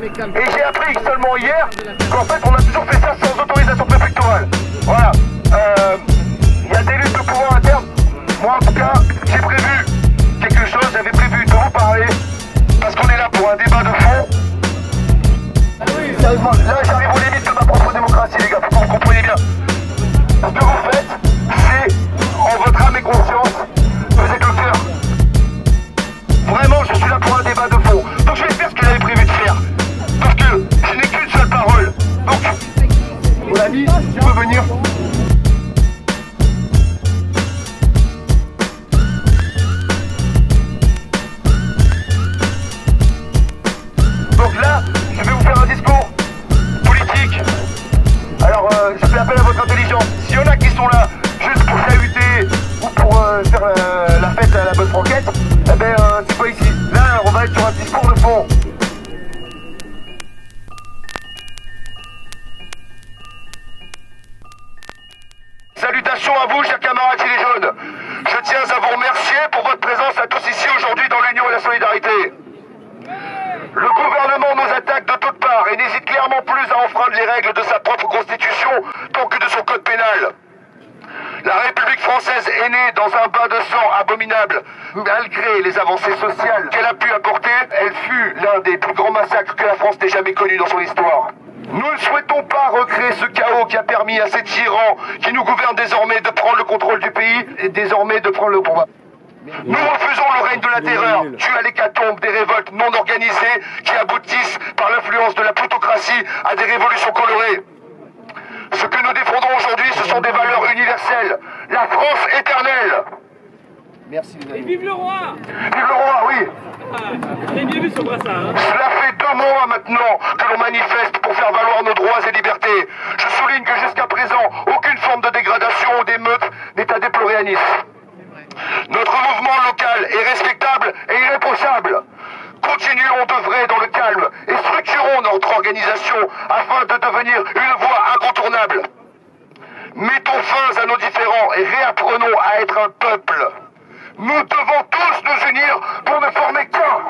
Et j'ai appris seulement hier qu'en fait on a toujours fait ça sans autorisation préfectorale. Voilà. Il y a des luttes de pouvoir internes. Moi en tout cas, j'ai prévu quelque chose, j'avais prévu de vous parler, parce qu'on est là pour un débat de fond. Sérieusement, là j'arrive aux limites de ma propre démocratie les gars, faut que vous compreniez bien. Ce que vous faites, c'est en votre âme et conscience, vous êtes le cœur. Vraiment, je suis là pour un débat de fond. Donc je vais faire ce que j'avais prévu de faire. Parce que je n'ai qu'une seule parole. Donc, mon ami, tu peux venir. Donc là, je vais vous faire un discours politique. Alors, je fais appel à votre intelligence. S'il y en a qui sont là juste pour chahuter ou pour faire la fête à la bonne franquette, eh ben, c'est pas ici. Là, on va être sur un discours de fond. Salutations à vous, chers camarades gilets jaunes. Je tiens à vous remercier pour votre présence à tous ici aujourd'hui dans l'union et la solidarité. Le gouvernement nous attaque de toutes parts et n'hésite clairement plus à enfreindre les règles de sa propre constitution tant que de son code pénal. La République française est née dans un bain de sang abominable. Malgré les avancées sociales qu'elle a pu apporter, elle fut l'un des plus grands massacres que la France n'ait jamais connu dans son histoire. Nous ne souhaitons pas recréer ce chaos qui a permis à ces tyrans qui nous gouvernent désormais de prendre le contrôle du pays et désormais de prendre le pouvoir. Nous refusons le règne de la terreur, dû à l'hécatombe des révoltes non organisées qui aboutissent par l'influence de la plutocratie à des révolutions colorées. Ce que nous défendons aujourd'hui, ce sont des valeurs universelles. La France éternelle. Merci les amis. Et vive le roi! Vive le roi, oui. Vous avez bien vu son brassard, hein? Cela fait 2 mois maintenant que l'on manifeste pour faire valoir nos droits et libertés. Je souligne que jusqu'à présent, aucune forme de dégradation ou d'émeute n'est à déplorer à Nice. Notre mouvement local est respectable et irréprochable. Continuons d'œuvrer dans le calme et structurons notre organisation afin de devenir une voie incontournable. Mettons fin à nos différends et réapprenons à être un peuple. Nous devons tous nous unir pour ne former qu'un.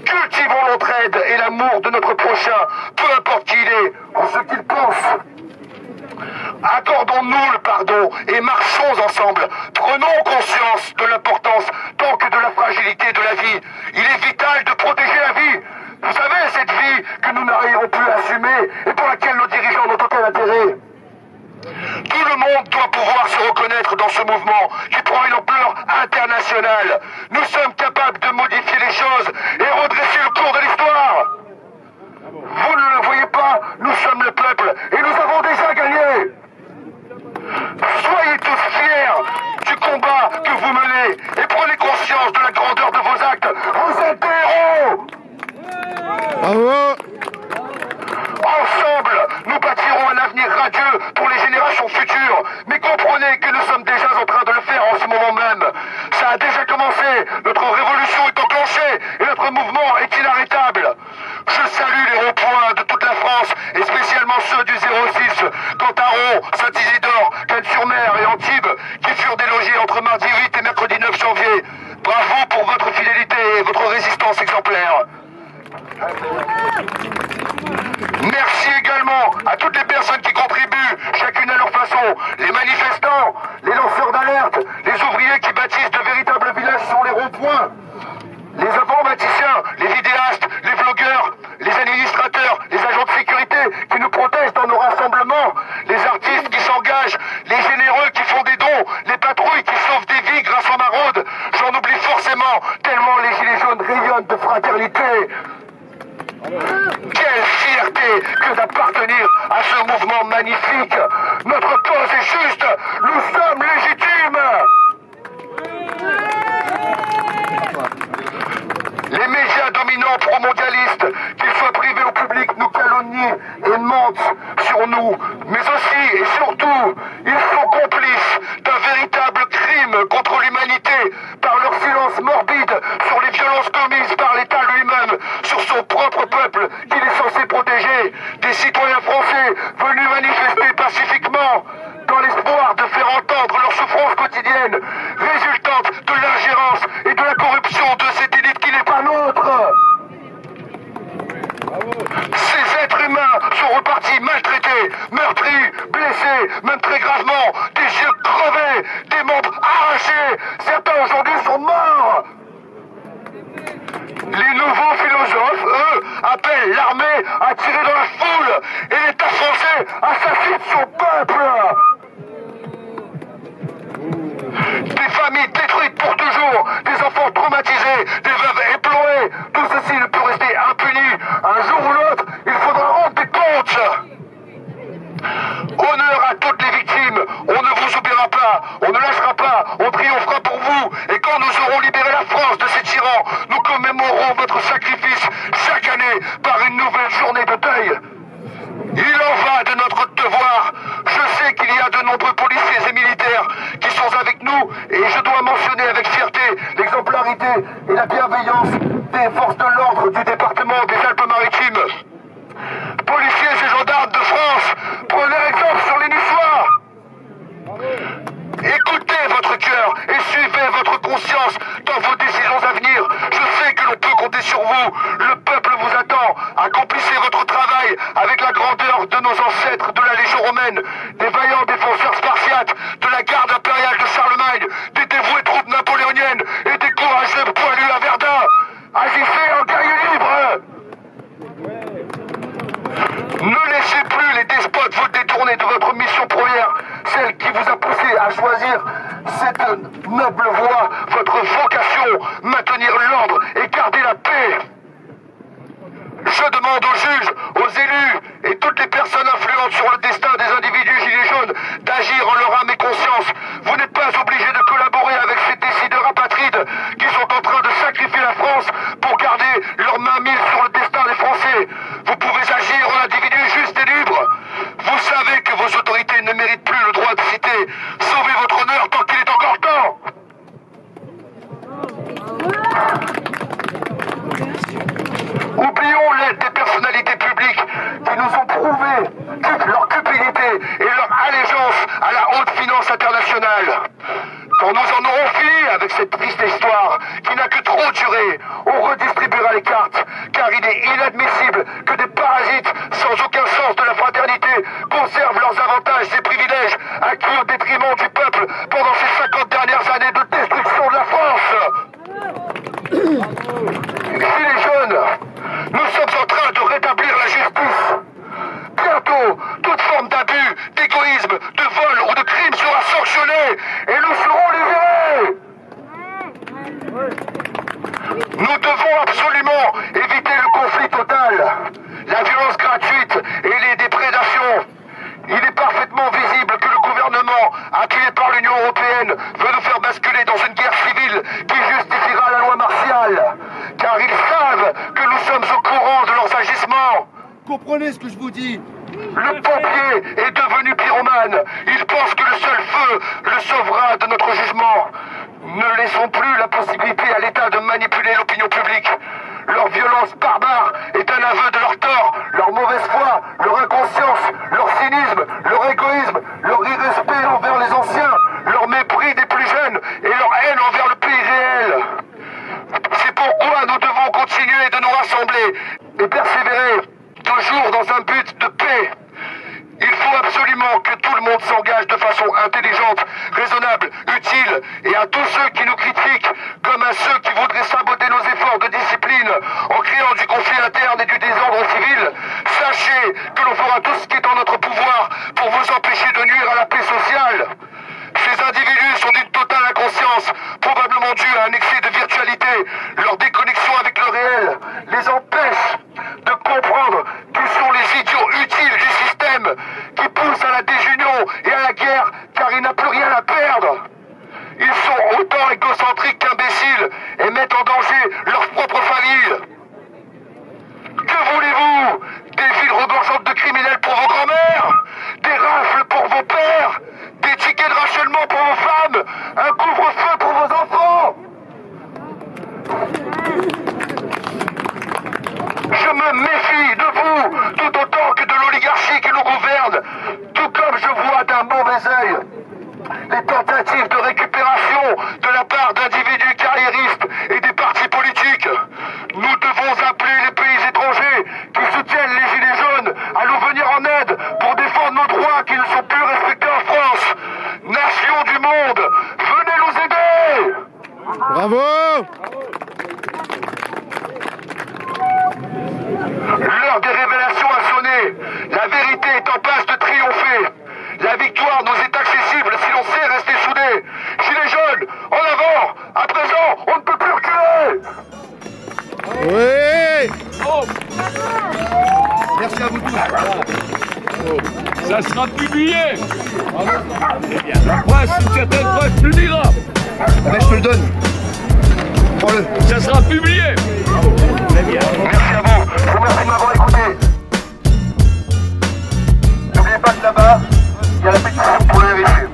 Cultivons l'entraide et l'amour de notre prochain, peu importe qui il est ou ce qu'il pense. Accordons-nous le pardon et marchons ensemble. Prenons conscience de l'importance tant que de la fragilité de la vie. Il est vital de protéger la vie. Vous savez, cette vie que nous n'arriverons plus à assumer et pour laquelle nos dirigeants n'ont aucun intérêt. Tout le monde doit pouvoir se reconnaître dans ce mouvement qui prend une ampleur internationale. Nous sommes capables de modifier les choses et redresser le cours de l'histoire. Vous ne le voyez pas, nous sommes le peuple et nous avons déjà gagné. Soyez tous fiers du combat que vous menez et prenez conscience de la grandeur de vos actes. Vous êtes des héros. Bravo. Ensemble, nous bâtirons un avenir radieux pour les générations futures. Mais comprenez que nous sommes déjà en train de le faire en ce moment même. Ça a déjà commencé, notre révolution est enclenchée et notre mouvement est inarrêtable. Je salue les ronds-points de toute la France et spécialement ceux du 06, Cantaron, Saint-Isidore, Cannes-sur-Mer et Antibes qui furent délogés entre mardi 8 et mercredi 9 janvier. Bravo pour votre fidélité et votre résistance exemplaire. Merci également à toutes les personnes qui contribuent, chacune à leur façon, les manifestants, les lanceurs d'alerte, les ouvriers qui bâtissent de véritables villages sur les ronds-points, les informaticiens, les vidéastes, les vlogueurs, les administrateurs, les agents de sécurité qui nous protègent dans nos rassemblements, les artistes qui s'engagent, les généreux qui font des dons, les patrouilles qui sauvent des vies grâce aux maraudes. J'en oublie forcément, tellement les gilets jaunes rayonnent de fraternité. Quelle fierté que d'appartenir à ce mouvement magnifique. Notre cause est juste, nous sommes légitimes. Les médias dominants pro-mondialistes, qu'ils soient privés ou publics, nous calomnient et mentent sur nous. Mais aussi et surtout, ils sont complices d'un véritable crime contre l'humanité par leur silence morbide sur les violences commises par l'État lui-même, sur son propre peuple qu'il est censé protéger. Des citoyens français venus manifester pacifiquement dans l'espoir de faire entendre leurs souffrances quotidiennes, résultantes de l'ingérence et de la corruption de cette élite qui n'est pas nôtre. meurtris, blessés, même très gravement, des yeux crevés, des membres arrachés. Certains aujourd'hui sont morts. Les nouveaux philosophes, eux, appellent l'armée à tirer dans la foule et l'État français assassine son peuple. Des familles détruites pour toujours, des enfants traumatisés, des veuves éplorées. Tout ceci ne peut rester impuni. Un jour ou l'autre, il faudra rendre des comptes. Honneur à toutes les victimes. On ne vous oubliera pas, on ne lâchera pas, on triomphera pour vous. Et quand nous aurons libéré la France de ces tyrans, nous commémorerons votre sacrifice chaque année par une nouvelle journée de deuil. Il en va de notre devoir. Je sais qu'il y a de nombreux policiers et militaires qui sont avec nous et je dois mentionner avec fierté l'exemplarité et la bienveillance des forces de l'ordre du département des Alpes-Maritimes. Policiers et gendarmes de France, prenez exemple sur les Niçois. Écoutez votre cœur et suivez votre conscience dans vos décisions à venir. Je sais que l'on peut compter sur vous. Le peuple vous attend. Accomplissez votre travail avec la grandeur de nos ancêtres de la Légion romaine, des vaillants défenseurs spartiates, de la garde impériale de Charlemagne, des dévouées troupes napoléoniennes et des courageux poilus à Verdun. Agissez en guerrier libre. Ne laissez plus les despotes vous détourner de votre mission première, celle qui vous a poussé à choisir cette noble voie, votre vocation, maintenir l'ordre et garder la paix. Je demande aux juges, aux élus et toutes les personnes influentes sur le destin des individus gilets jaunes d'agir en leur âme et conscience. Vous n'êtes pas obligés de collaborer avec ces décideurs apatrides qui sont en train de sacrifier la France pour garder leur main mise sur le destin des Français. Vous pouvez agir en individu juste et libre. Vous savez que vos autorités ne méritent plus le droit de citer. Sauvez votre honneur tant qu'il est encore temps. Oublions l'aide des personnalités publiques qui nous ont prouvé leur cupidité et leur allégeance à la haute finance internationale. Quand nous en aurons fini avec cette triste histoire qui n'a que trop duré, on redistribuera les cartes, car il est inadmissible que des parasites sans aucun sens de la fraternité conservent leurs avantages et privilèges acquis au détriment du peuple pendant ces 50 dernières années de destruction de la France. Gilets jaunes, nous sommes en train de rétablir la justice. Bientôt, toute forme d'abus, d'égoïsme, de vol ou de crime sera sanctionnée et nous serons libérés. Nous devons absolument éviter le conflit total, la violence gratuite et les déprédations. Il est parfaitement visible que le gouvernement, appuyé par l'Union européenne, veut nous faire basculer dans une guerre civile qui justifiera la loi martiale. Car ils savent que nous sommes au courant de leurs agissements. Comprenez ce que je vous dis. Le pompier est devenu pyromane. Il pense que le seul feu le sauvera de notre jugement. Ne laissons plus la possibilité à l'État de manipuler l'opinion publique. Leur violence barbare est un aveu de leur tort, leur mauvaise foi, leur inconscience, leur cynisme, leur égoïsme, leur irrespect envers les anciens, leur mépris des plus jeunes et leur haine envers le pays réel. C'est pourquoi nous devons continuer de nous rassembler et persévérer, toujours dans un but de paix. Il faut absolument que tout le monde s'engage de façon intelligente, raisonnable, utile, et à tous ceux qui nous critiquent, comme à ceux qui voudraient saboter nos efforts de discipline en créant du conflit interne et du désordre civil, sachez que l'on fera tout ce qui est en notre pouvoir pour vous empêcher de nuire à la paix sociale. Ces individus sont d'une totale inconscience, probablement due à un excès de virtualité. Leur déconnexion avec le réel les empêche de comprendre qu'ils sont les idiots utiles du système qui poussent à la désunion et à la guerre car il n'a plus rien à perdre. Ils sont autant égocentriques qu'imbéciles et mettent en danger leur propre famille. Que voulez-vous? Des villes regorgeantes de criminels pour vos grands-mères? Des rafles pour vos pères? Des tickets de rationnement pour vos femmes? Un couvre-feu pour vos enfants? Je me méfie de vous, tout autant que de l'oligarchie qui nous gouverne, tout comme je vois d'un mauvais œil les tentatives de récupération de la part d'individus carriéristes et des partis politiques. Nous devons appeler les pays étrangers qui soutiennent les Gilets jaunes à nous venir en aide pour défendre nos droits croient qu'ils ne sont plus respectés en France. Nation du monde, venez nous aider! Bravo! L'heure des révélations a sonné. La vérité est en passe de triompher. La victoire nous est accessible si l'on sait rester soudés. Gilets jaunes, en avant! À présent, on ne peut plus reculer! Oui! Oh, Merci à vous tous. ça sera publié. La presse, une certaine presse publiera. Mais je te le donne. Prends-le. Ça sera publié. Merci à vous. Je vous remercie de m'avoir écouté. N'oubliez pas que là-bas, il y a la pétition pour le RSU.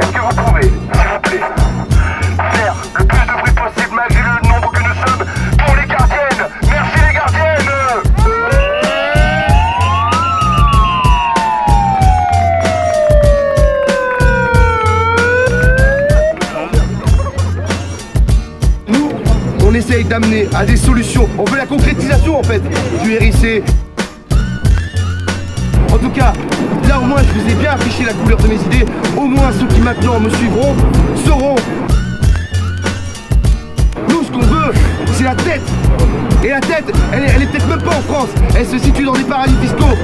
Est-ce que vous pouvez, s'il vous plaît, faire le plus de bruit possible malgré le nombre que nous sommes pour les gardiennes? Merci les gardiennes! Nous, on essaye d'amener à des solutions. On veut la concrétisation en fait du RIC. En tout cas, là au moins je vous ai bien affiché la couleur de mes idées. Au moins ceux qui maintenant me suivront sauront. Nous ce qu'on veut, c'est la tête. Et la tête, elle est peut-être même pas en France. Elle se situe dans des paradis fiscaux.